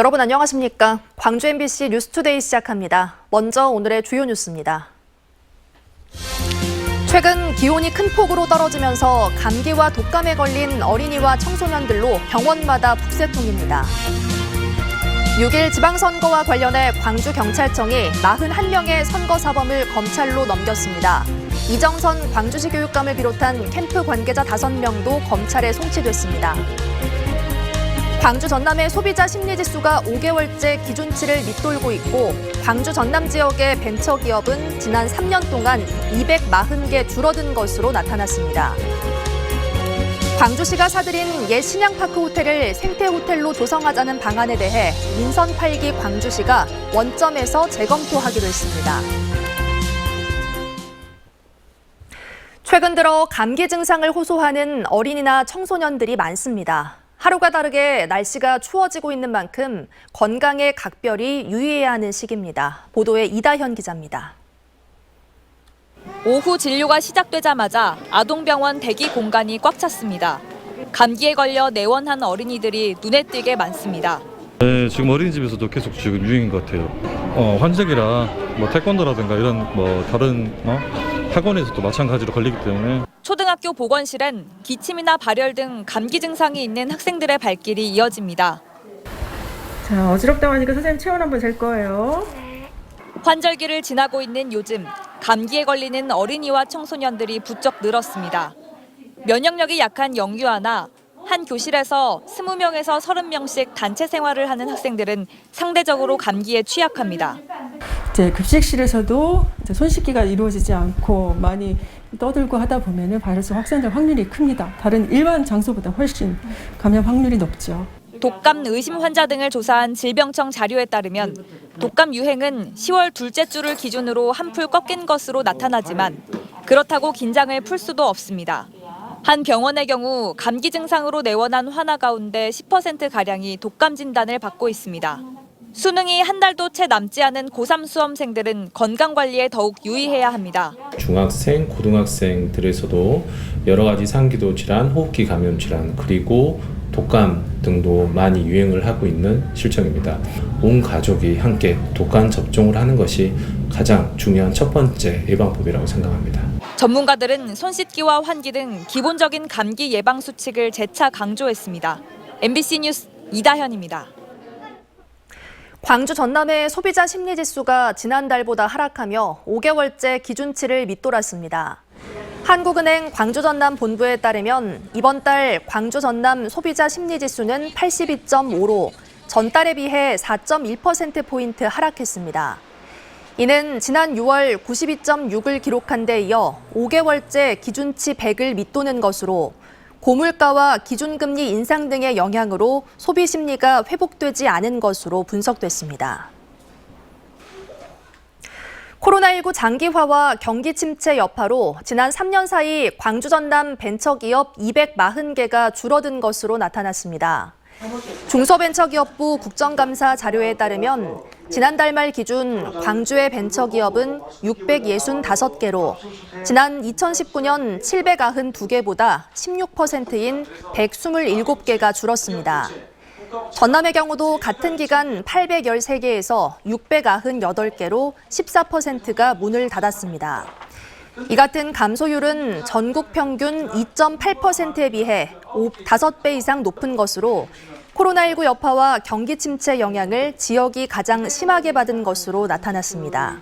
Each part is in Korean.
여러분 안녕하십니까? 광주 MBC 뉴스투데이 시작합니다. 먼저 오늘의 주요 뉴스입니다. 최근 기온이 큰 폭으로 떨어지면서 감기와 독감에 걸린 어린이와 청소년들로 병원마다 북새통입니다. 6일 지방선거와 관련해 광주경찰청이 41명의 선거사범을 검찰로 넘겼습니다. 이정선 광주시 교육감을 비롯한 캠프 관계자 5명도 검찰에 송치됐습니다. 광주 전남의 소비자 심리지수가 5개월째 기준치를 밑돌고 있고 광주 전남 지역의 벤처기업은 지난 3년 동안 240개 줄어든 것으로 나타났습니다. 광주시가 사들인 옛 신양파크 호텔을 생태호텔로 조성하자는 방안에 대해 민선 8기 광주시가 원점에서 재검토하기로 했습니다. 최근 들어 감기 증상을 호소하는 어린이나 청소년들이 많습니다. 하루가 다르게 날씨가 추워지고 있는 만큼 건강에 각별히 유의해야 하는 시기입니다. 보도에 이다현 기자입니다. 오후 진료가 시작되자마자 아동병원 대기 공간이 꽉 찼습니다. 감기에 걸려 내원한 어린이들이 눈에 띄게 많습니다. 네, 지금 어린이집에서도 계속 지금 유행인 것 같아요. 환절기라 태권도라든가 이런 다른 학원에서도 마찬가지로 걸리기 때문에. 초등학교 보건실엔 기침이나 발열 등 감기 증상이 있는 학생들의 발길이 이어집니다. 자, 어지럽다고 하니까 선생님 체온 한번 잴 거예요. 환절기를 지나고 있는 요즘 감기에 걸리는 어린이와 청소년들이 부쩍 늘었습니다. 면역력이 약한 영유아나 한 교실에서 20명에서 30명씩 단체 생활을 하는 학생들은 상대적으로 감기에 취약합니다. 이제 급식실에서도 손 씻기가 이루어지지 않고 많이 떠들고 하다 보면 바이러스 확산될 확률이 큽니다. 다른 일반 장소보다 훨씬 감염 확률이 높죠. 독감 의심 환자 등을 조사한 질병청 자료에 따르면 독감 유행은 10월 둘째 주를 기준으로 한풀 꺾인 것으로 나타나지만 그렇다고 긴장을 풀 수도 없습니다. 한 병원의 경우 감기 증상으로 내원한 환아 가운데 10%가량이 독감 진단을 받고 있습니다. 수능이 한 달도 채 남지 않은 고3 수험생들은 건강관리에 더욱 유의해야 합니다. 중학생, 고등학생들에서도 여러 가지 상기도 질환, 호흡기 감염 질환, 그리고 독감 등도 많이 유행을 하고 있는 실정입니다. 온 가족이 함께 독감 접종을 하는 것이 가장 중요한 첫 번째 예방법이라고 생각합니다. 전문가들은 손 씻기와 환기 등 기본적인 감기 예방 수칙을 재차 강조했습니다. MBC 뉴스 이다현입니다. 광주 전남의 소비자 심리지수가 지난달보다 하락하며 5개월째 기준치를 밑돌았습니다. 한국은행 광주 전남 본부에 따르면 이번 달 광주 전남 소비자 심리지수는 82.5로 전달에 비해 4.1%포인트 하락했습니다. 이는 지난 6월 92.6을 기록한 데 이어 5개월째 기준치 100을 밑도는 것으로 고물가와 기준금리 인상 등의 영향으로 소비 심리가 회복되지 않은 것으로 분석됐습니다. 코로나19 장기화와 경기 침체 여파로 지난 3년 사이 광주 전남 벤처기업 240개가 줄어든 것으로 나타났습니다. 중소벤처기업부 국정감사 자료에 따르면 지난달 말 기준 광주의 벤처기업은 665개로 지난 2019년 792개보다 16%인 127개가 줄었습니다. 전남의 경우도 같은 기간 813개에서 698개로 14%가 문을 닫았습니다. 이 같은 감소율은 전국 평균 2.8%에 비해 5배 이상 높은 것으로 코로나19 여파와 경기 침체 영향을 지역이 가장 심하게 받은 것으로 나타났습니다.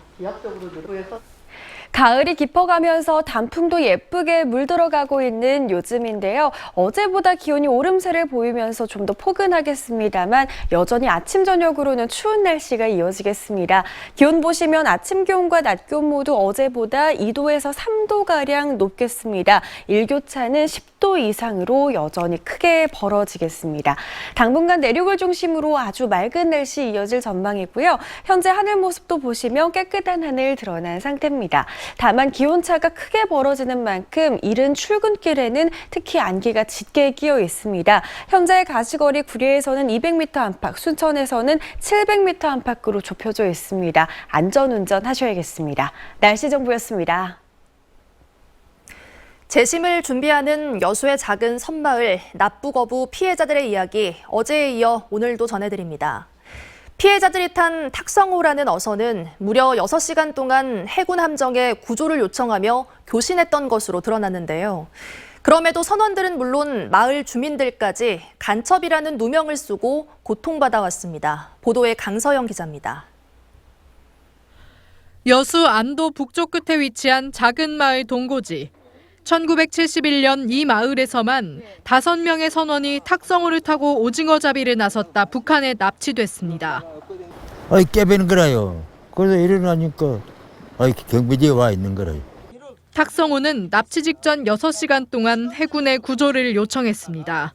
가을이 깊어가면서 단풍도 예쁘게 물들어가고 있는 요즘인데요. 어제보다 기온이 오름세를 보이면서 좀 더 포근하겠습니다만 여전히 아침 저녁으로는 추운 날씨가 이어지겠습니다. 기온 보시면 아침 기온과 낮 기온 모두 어제보다 2도에서 3도가량 높겠습니다. 일교차는 10도 이상으로 여전히 크게 벌어지겠습니다. 당분간 내륙을 중심으로 아주 맑은 날씨 이어질 전망이고요. 현재 하늘 모습도 보시면 깨끗한 하늘 드러난 상태입니다. 다만 기온차가 크게 벌어지는 만큼 이른 출근길에는 특히 안개가 짙게 끼어 있습니다. 현재 가시거리 구리에서는 200m 안팎, 순천에서는 700m 안팎으로 좁혀져 있습니다. 안전운전 하셔야겠습니다. 날씨 정보였습니다. 재심을 준비하는 여수의 작은 섬마을 납부거부 피해자들의 이야기 어제에 이어 오늘도 전해드립니다. 피해자들이 탄 탁성호라는 어선은 무려 6시간 동안 해군 함정에 구조를 요청하며 교신했던 것으로 드러났는데요. 그럼에도 선원들은 물론 마을 주민들까지 간첩이라는 누명을 쓰고 고통받아왔습니다. 보도에 강서영 기자입니다. 여수 안도 북쪽 끝에 위치한 작은 마을 동고지. 1971년 이 마을에서만 5명의 선원이 탁성호를 타고 오징어잡이를 나섰다 북한에 납치됐습니다. 깨배는 거라요. 그래서 일어나니까 경비대에 와 있는 거라요. 탁성호는 납치 직전 6시간 동안 해군에 구조를 요청했습니다.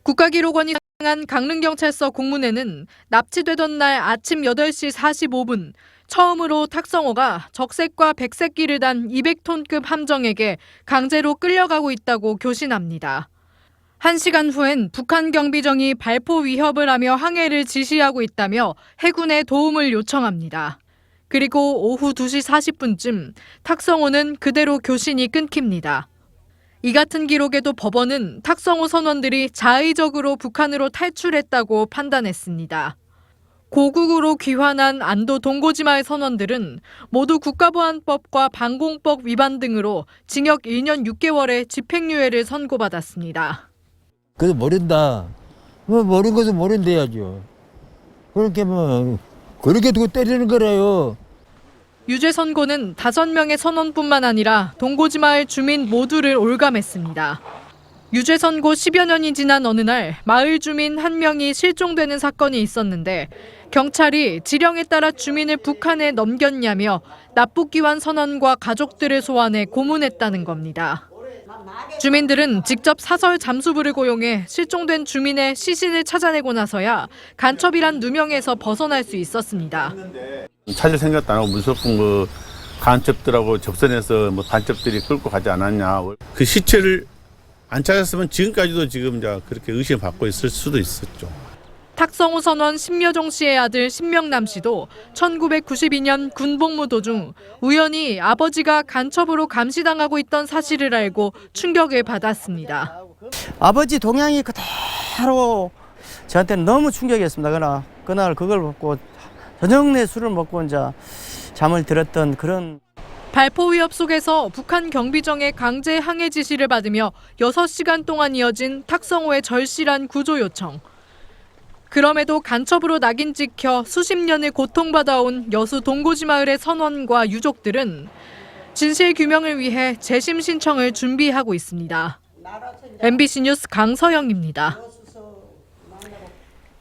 국가기록원이 상한 강릉경찰서 공문에는 납치되던 날 아침 8시 45분 처음으로 탁성호가 적색과 백색기를 단 200톤급 함정에게 강제로 끌려가고 있다고 교신합니다. 1시간 후엔 북한 경비정이 발포 위협을 하며 항해를 지시하고 있다며 해군에 도움을 요청합니다. 그리고 오후 2시 40분쯤 탁성호는 그대로 교신이 끊깁니다. 이 같은 기록에도 법원은 탁성호 선원들이 자의적으로 북한으로 탈출했다고 판단했습니다. 고국으로 귀환한 안도 동고지마을 선원들은 모두 국가보안법과 방공법 위반 등으로 징역 1년 6개월의 집행유예를 선고받았습니다. 그래도 모른다. 모르는 것은 모른대야죠. 그렇게 그렇게 두고 때리는 거라요. 유죄 선고는 5명의 선원뿐만 아니라 동고지마을 주민 모두를 올감했습니다. 유죄 선고 10여 년이 지난 어느 날 마을 주민 1명이 실종되는 사건이 있었는데 경찰이 지령에 따라 주민을 북한에 넘겼냐며 납북기환 선원과 가족들을 소환해 고문했다는 겁니다. 주민들은 직접 사설 잠수부를 고용해 실종된 주민의 시신을 찾아내고 나서야 간첩이란 누명에서 벗어날 수 있었습니다. 찾을 생각도 안 하고 무조건 간첩들하고 접선해서 간첩들이 끌고 가지 않았냐. 그 시체를 안 찾았으면 지금까지도 지금 그렇게 의심받고 있을 수도 있었죠. 탁성호 선원 심여종 씨의 아들 심명남 씨도 1992년 군복무 도중 우연히 아버지가 간첩으로 감시당하고 있던 사실을 알고 충격을 받았습니다. 아버지 동향이 그대로 저한테는 너무 충격이었습니다. 그날 그걸 먹고 저녁 내 술을 먹고 이제 잠을 들었던 그런. 발포 위협 속에서 북한 경비정의 강제 항해 지시를 받으며 6시간 동안 이어진 탁성호의 절실한 구조 요청. 그럼에도 간첩으로 낙인 찍혀 수십 년을 고통받아온 여수 동고지 마을의 선원과 유족들은 진실 규명을 위해 재심 신청을 준비하고 있습니다. MBC 뉴스 강서영입니다.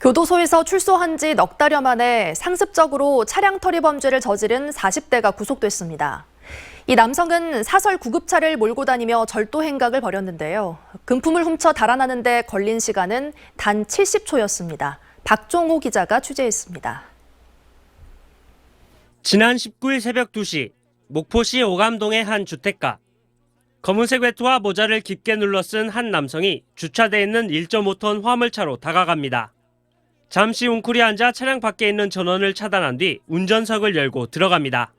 교도소에서 출소한 지 넉 달여 만에 상습적으로 차량 터리 범죄를 저지른 40대가 구속됐습니다. 이 남성은 사설 구급차를 몰고 다니며 절도 행각을 벌였는데요. 금품을 훔쳐 달아나는 데 걸린 시간은 단 70초였습니다. 박종호 기자가 취재했습니다. 지난 19일 새벽 2시 목포시 오감동의 한 주택가. 검은색 외투와 모자를 깊게 눌러 쓴 한 남성이 주차돼 있는 1.5톤 화물차로 다가갑니다. 잠시 웅크리 앉아 차량 밖에 있는 전원을 차단한 뒤 운전석을 열고 들어갑니다.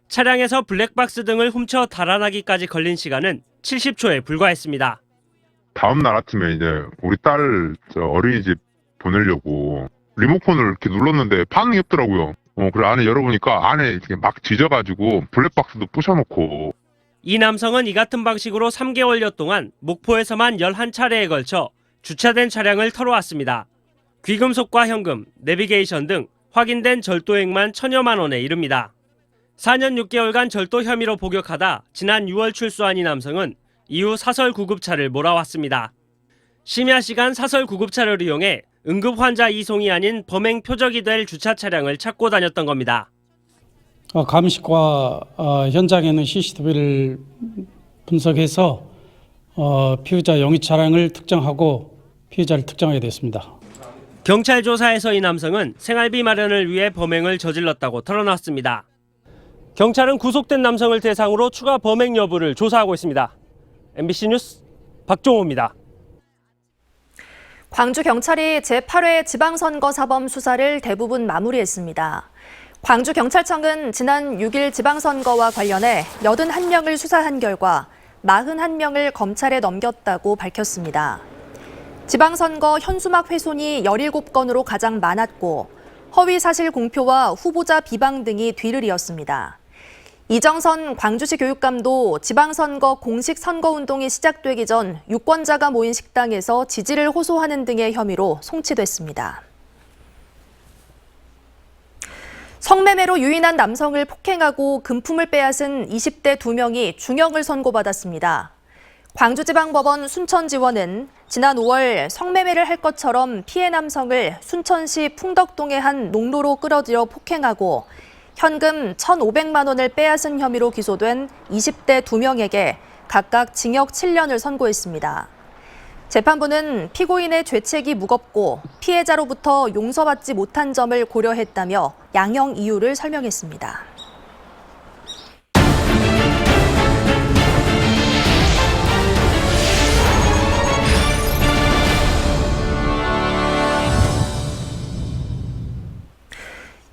차량에서 블랙박스 등을 훔쳐 달아나기까지 걸린 시간은 70초에 불과했습니다. 다음 날 아침에 이제 우리 딸 어린이집 보내려고 리모컨을 이렇게 눌렀는데 반응이 없더라고요. 그래 안에 열어보니까 안에 이렇게 막 지져가지고 블랙박스도 부셔놓고. 이 남성은 이 같은 방식으로 3개월여 동안 목포에서만 11차례에 걸쳐 주차된 차량을 털어왔습니다. 귀금속과 현금, 내비게이션 등 확인된 절도액만 1,000여만 원에 이릅니다. 4년 6개월간 절도 혐의로 복역하다 지난 6월 출소한 이 남성은 이후 사설 구급차를 몰아왔습니다. 심야 시간 사설 구급차를 이용해 응급 환자 이송이 아닌 범행 표적이 될 주차 차량을 찾고 다녔던 겁니다. 감식과 현장에 있는 CCTV를 분석해서 피의자 용의 차량을 특정하고 피의자를 특정하게 됐습니다. 경찰 조사에서 이 남성은 생활비 마련을 위해 범행을 저질렀다고 털어놨습니다. 경찰은 구속된 남성을 대상으로 추가 범행 여부를 조사하고 있습니다. MBC 뉴스 박종호입니다. 광주경찰이 제8회 지방선거 사범 수사를 대부분 마무리했습니다. 광주경찰청은 지난 6일 지방선거와 관련해 81명을 수사한 결과 41명을 검찰에 넘겼다고 밝혔습니다. 지방선거 현수막 훼손이 17건으로 가장 많았고 허위 사실 공표와 후보자 비방 등이 뒤를 이었습니다. 이정선 광주시 교육감도 지방선거 공식 선거운동이 시작되기 전 유권자가 모인 식당에서 지지를 호소하는 등의 혐의로 송치됐습니다. 성매매로 유인한 남성을 폭행하고 금품을 빼앗은 20대 2명이 중형을 선고받았습니다. 광주지방법원 순천지원은 지난 5월 성매매를 할 것처럼 피해 남성을 순천시 풍덕동의 한 농로로 끌어들여 폭행하고 현금 1,500만 원을 빼앗은 혐의로 기소된 20대 2명에게 각각 징역 7년을 선고했습니다. 재판부는 피고인의 죄책이 무겁고 피해자로부터 용서받지 못한 점을 고려했다며 양형 이유를 설명했습니다.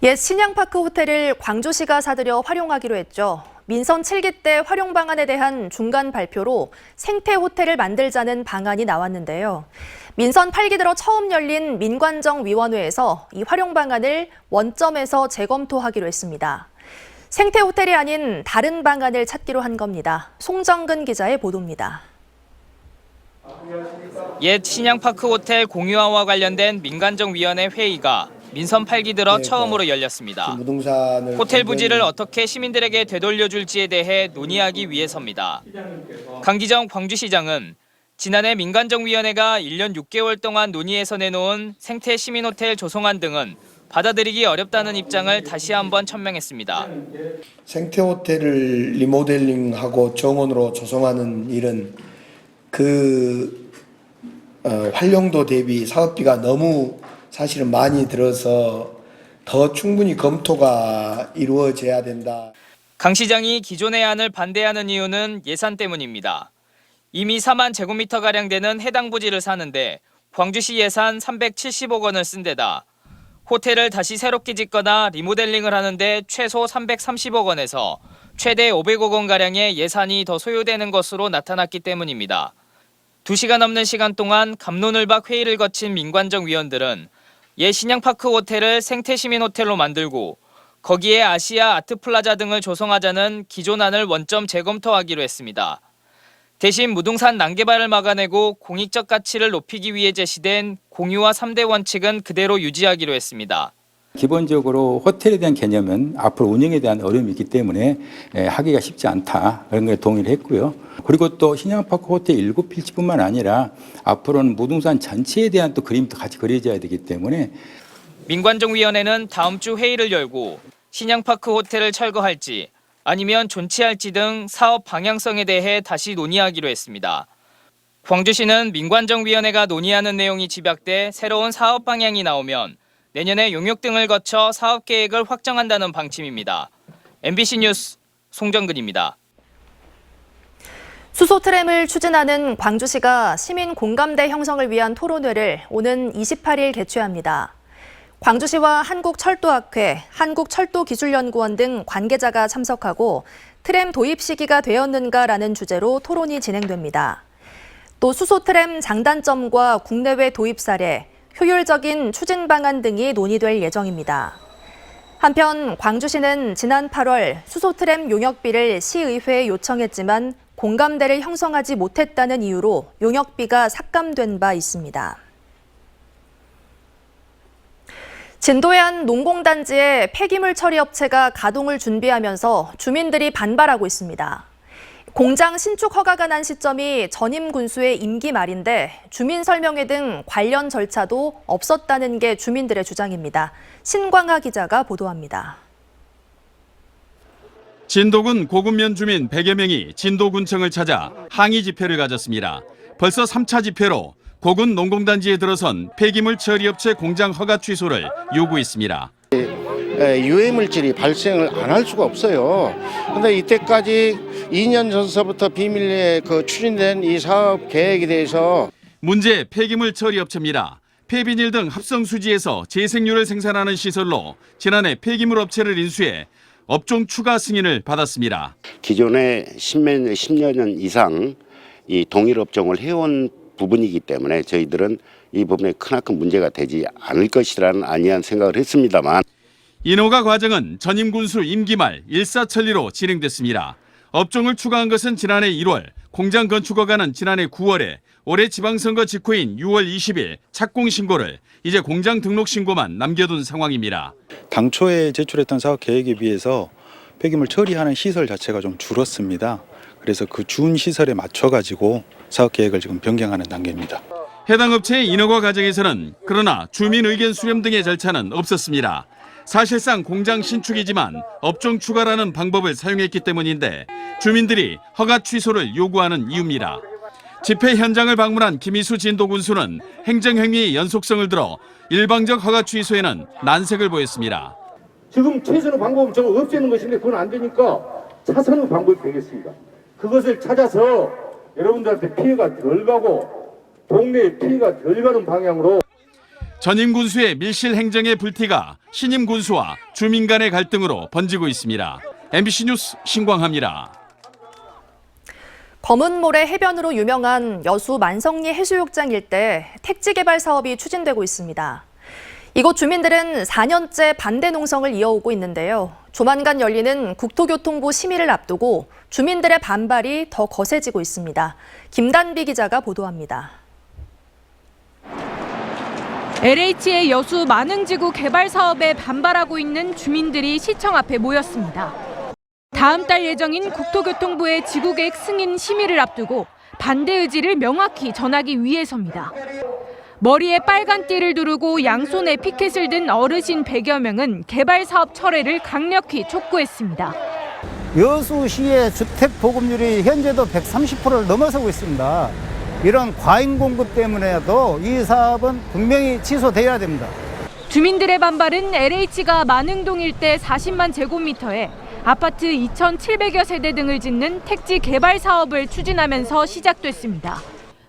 옛 신양파크 호텔을 광주시가 사들여 활용하기로 했죠. 민선 7기 때 활용 방안에 대한 중간 발표로 생태 호텔을 만들자는 방안이 나왔는데요. 민선 8기 들어 처음 열린 민관정위원회에서 이 활용 방안을 원점에서 재검토하기로 했습니다. 생태 호텔이 아닌 다른 방안을 찾기로 한 겁니다. 송정근 기자의 보도입니다. 옛 신양파크 호텔 공유화와 관련된 민관정위원회 회의가 민선 8기 들어 처음으로 열렸습니다. 호텔 부지를 어떻게 시민들에게 되돌려줄지에 대해 논의하기 위해서입니다. 강기정 광주시장은 지난해 민관정위원회가 1년 6개월 동안 논의해서 내놓은 생태 시민호텔 조성안 등은 받아들이기 어렵다는 입장을 다시 한번 천명했습니다. 생태 호텔을 리모델링하고 정원으로 조성하는 일은 활용도 대비 사업비가 너무 사실은 많이 들어서 더 충분히 검토가 이루어져야 된다. 강 시장이 기존의 안을 반대하는 이유는 예산 때문입니다. 이미 4만 제곱미터가량 되는 해당 부지를 사는데 광주시 예산 370억 원을 쓴 데다 호텔을 다시 새롭게 짓거나 리모델링을 하는데 최소 330억 원에서 최대 500억 원가량의 예산이 더 소요되는 것으로 나타났기 때문입니다. 2시간 넘는 시간 동안 갑론을박 회의를 거친 민관정 위원들은 옛 신양파크 호텔을 생태시민호텔로 만들고 거기에 아시아 아트플라자 등을 조성하자는 기존 안을 원점 재검토하기로 했습니다. 대신 무등산 난개발을 막아내고 공익적 가치를 높이기 위해 제시된 공유화 3대 원칙은 그대로 유지하기로 했습니다. 기본적으로 호텔에 대한 개념은 앞으로 운영에 대한 어려움이 있기 때문에 하기가 쉽지 않다. 그런 거에 동의를 했고요. 그리고 또 신양파크 호텔 7필지뿐만 아니라 앞으로는 무등산 전체에 대한 또 그림도 같이 그려져야 되기 때문에 민관정위원회는 다음 주 회의를 열고 신양파크 호텔을 철거할지 아니면 존치할지 등 사업 방향성에 대해 다시 논의하기로 했습니다. 광주시는 민관정위원회가 논의하는 내용이 집약돼 새로운 사업 방향이 나오면 내년에 용역 등을 거쳐 사업 계획을 확정한다는 방침입니다. MBC 뉴스 송정근입니다. 수소 트램을 추진하는 광주시가 시민 공감대 형성을 위한 토론회를 오는 28일 개최합니다. 광주시와 한국철도학회, 한국철도기술연구원 등 관계자가 참석하고 트램 도입 시기가 되었는가라는 주제로 토론이 진행됩니다. 또 수소 트램 장단점과 국내외 도입 사례, 효율적인 추진 방안 등이 논의될 예정입니다. 한편 광주시는 지난 8월 수소 트램 용역비를 시의회에 요청했지만 공감대를 형성하지 못했다는 이유로 용역비가 삭감된 바 있습니다. 진도의 한 농공단지에 폐기물 처리 업체가 가동을 준비하면서 주민들이 반발하고 있습니다. 공장 신축 허가가 난 시점이 전임 군수의 임기 말인데 주민 설명회 등 관련 절차도 없었다는 게 주민들의 주장입니다. 신광하 기자가 보도합니다. 진도군 고군면 주민 100여 명이 진도군청을 찾아 항의 집회를 가졌습니다. 벌써 3차 집회로 고군 농공단지에 들어선 폐기물 처리업체 공장 허가 취소를 요구했습니다. 유해물질이 발생을 안 할 수가 없어요. 그런데 이때까지 2년 전서부터 비밀리에 추진된 이 사업 계획에 대해서 문제 폐기물 처리업체입니다. 폐비닐 등 합성수지에서 재생유를 생산하는 시설로 지난해 폐기물 업체를 인수해 업종 추가 승인을 받았습니다. 기존에 10여 년 이상 이 동일 업종을 해온 부분이기 때문에 저희들은 이 부분에 크나큰 문제가 되지 않을 것이라는 안이한 생각을 했습니다만 인허가 과정은 전임 군수 임기 말 일사천리로 진행됐습니다. 업종을 추가한 것은 지난해 1월, 공장 건축 허가는 지난해 9월에, 올해 지방선거 직후인 6월 20일 착공 신고를 이제 공장 등록 신고만 남겨둔 상황입니다. 당초에 제출했던 사업 계획에 비해서 폐기물 처리하는 시설 자체가 좀 줄었습니다. 그래서 그 준 시설에 맞춰가지고 사업 계획을 지금 변경하는 단계입니다. 해당 업체의 인허가 과정에서는 그러나 주민 의견 수렴 등의 절차는 없었습니다. 사실상 공장 신축이지만 업종 추가라는 방법을 사용했기 때문인데 주민들이 허가 취소를 요구하는 이유입니다. 집회 현장을 방문한 김희수 진도군수는 행정행위의 연속성을 들어 일방적 허가 취소에는 난색을 보였습니다. 지금 최선의 방법은 저거 없애는 것인데 그건 안 되니까 차선의 방법이 되겠습니다. 그것을 찾아서 여러분들한테 피해가 덜 가고 동네에 피해가 덜 가는 방향으로 전임 군수의 밀실 행정의 불티가 신임 군수와 주민 간의 갈등으로 번지고 있습니다. MBC 뉴스 신광하입니다. 검은모래 해변으로 유명한 여수 만성리 해수욕장 일대 택지 개발 사업이 추진되고 있습니다. 이곳 주민들은 4년째 반대 농성을 이어오고 있는데요. 조만간 열리는 국토교통부 심의를 앞두고 주민들의 반발이 더 거세지고 있습니다. 김단비 기자가 보도합니다. LH의 여수 만흥지구 개발 사업에 반발하고 있는 주민들이 시청 앞에 모였습니다. 다음 달 예정인 국토교통부의 지구계획 승인 심의를 앞두고 반대 의지를 명확히 전하기 위해서입니다. 머리에 빨간 띠를 두르고 양손에 피켓을 든 어르신 100여 명은 개발 사업 철회를 강력히 촉구했습니다. 여수시의 주택 보급률이 현재도 130%를 넘어서고 있습니다. 이런 과잉 공급 때문에도 이 사업은 분명히 취소돼야 됩니다. 주민들의 반발은 LH가 만흥동 일대 40만 제곱미터에 아파트 2,700여 세대 등을 짓는 택지 개발 사업을 추진하면서 시작됐습니다.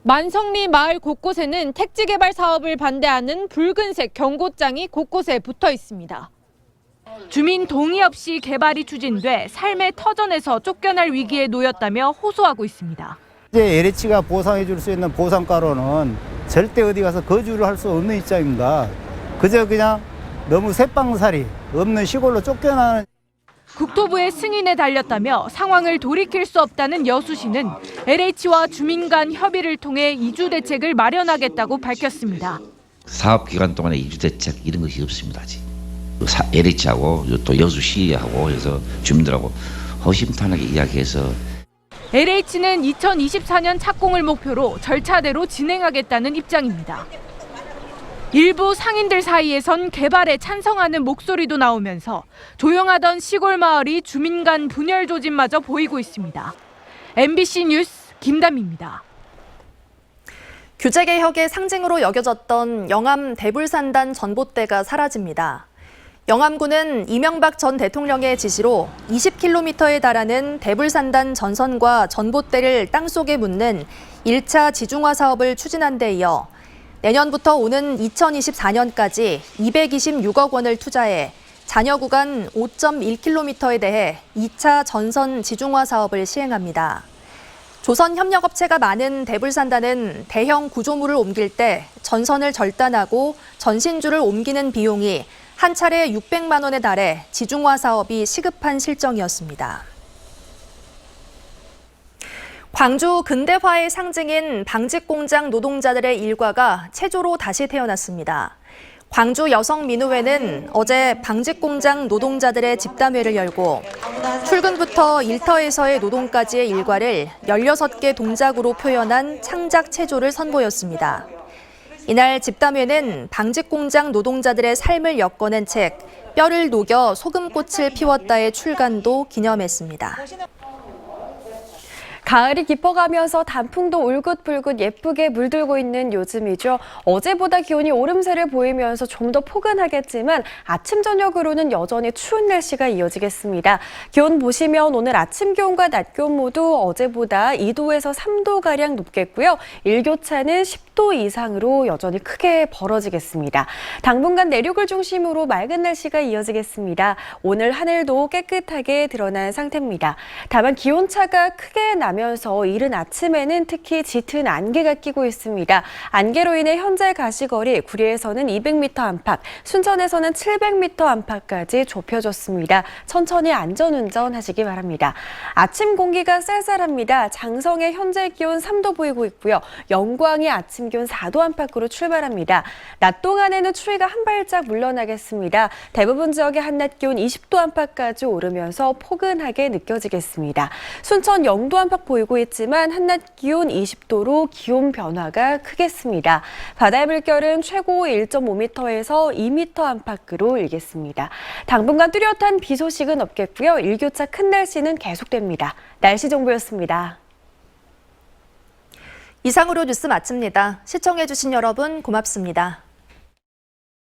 만성리 마을 곳곳에는 택지 개발 사업을 반대하는 붉은색 경고장이 곳곳에 붙어 있습니다. 주민 동의 없이 개발이 추진돼 삶의 터전에서 쫓겨날 위기에 놓였다며 호소하고 있습니다. 이제 LH가 보상해 줄 수 있는 보상가로는 절대 어디 가서 거주를 할 수 없는 입장입니다. 그저 그냥 너무 새빵살이 없는 시골로 쫓겨나는. 국토부의 승인에 달렸다며 상황을 돌이킬 수 없다는 여수시는 LH와 주민 간 협의를 통해 이주 대책을 마련하겠다고 밝혔습니다. 사업 기간 동안에 이주 대책 이런 것이 없습니다. 아직. LH하고 또 여수시하고 해서 주민들하고 허심탄회하게 이야기해서 LH는 2024년 착공을 목표로 절차대로 진행하겠다는 입장입니다. 일부 상인들 사이에선 개발에 찬성하는 목소리도 나오면서 조용하던 시골 마을이 주민 간 분열 조짐마저 보이고 있습니다. MBC 뉴스 김담입니다. 규제개혁의 상징으로 여겨졌던 영암 대불산단 전봇대가 사라집니다. 영암군은 이명박 전 대통령의 지시로 20km에 달하는 대불산단 전선과 전봇대를 땅속에 묻는 1차 지중화 사업을 추진한 데 이어 내년부터 오는 2024년까지 226억 원을 투자해 잔여 구간 5.1km에 대해 2차 전선 지중화 사업을 시행합니다. 조선 협력업체가 많은 대불산단은 대형 구조물을 옮길 때 전선을 절단하고 전신주를 옮기는 비용이 한 차례 600만 원에 달해 지중화 사업이 시급한 실정이었습니다. 광주 근대화의 상징인 방직공장 노동자들의 일과가 체조로 다시 태어났습니다. 광주 여성민우회는 어제 방직공장 노동자들의 집담회를 열고 출근부터 일터에서의 노동까지의 일과를 16개 동작으로 표현한 창작 체조를 선보였습니다. 이날 집담회는 방직공장 노동자들의 삶을 엮어낸 책 뼈를 녹여 소금꽃을 피웠다의 출간도 기념했습니다. 가을이 깊어가면서 단풍도 울긋불긋 예쁘게 물들고 있는 요즘이죠. 어제보다 기온이 오름세를 보이면서 좀 더 포근하겠지만 아침 저녁으로는 여전히 추운 날씨가 이어지겠습니다. 기온 보시면 오늘 아침 기온과 낮 기온 모두 어제보다 2도에서 3도가량 높겠고요. 일교차는 10도 이상으로 여전히 크게 벌어지겠습니다. 당분간 내륙을 중심으로 맑은 날씨가 이어지겠습니다. 오늘 하늘도 깨끗하게 드러난 상태입니다. 다만 기온차가 크게 나면 나면서 이른 아침에는 특히 짙은 안개가 끼고 있습니다. 안개로 인해 현재 가시거리 구리에서는 200m 안팎, 순천에서는 700m 안팎까지 좁혀졌습니다. 천천히 안전운전 하시기 바랍니다. 아침 공기가 쌀쌀합니다. 장성의 현재 기온 3도 보이고 있고요. 영광의 아침 기온 4도 안팎으로 출발합니다. 낮 동안에는 추위가 한 발짝 물러나겠습니다. 대부분 지역의 한낮 기온 20도 안팎까지 오르면서 포근하게 느껴지겠습니다. 순천 0도 안팎 보이고 있지만 한낮 기온 20도로 기온 변화가 크겠습니다. 바다의 물결은 최고 1.5m에서 2m 안팎으로 일겠습니다. 당분간 뚜렷한 비 소식은 없겠고요. 일교차 큰 날씨는 계속됩니다. 날씨 정보였습니다. 이상으로 뉴스 마칩니다. 시청해주신 여러분 고맙습니다.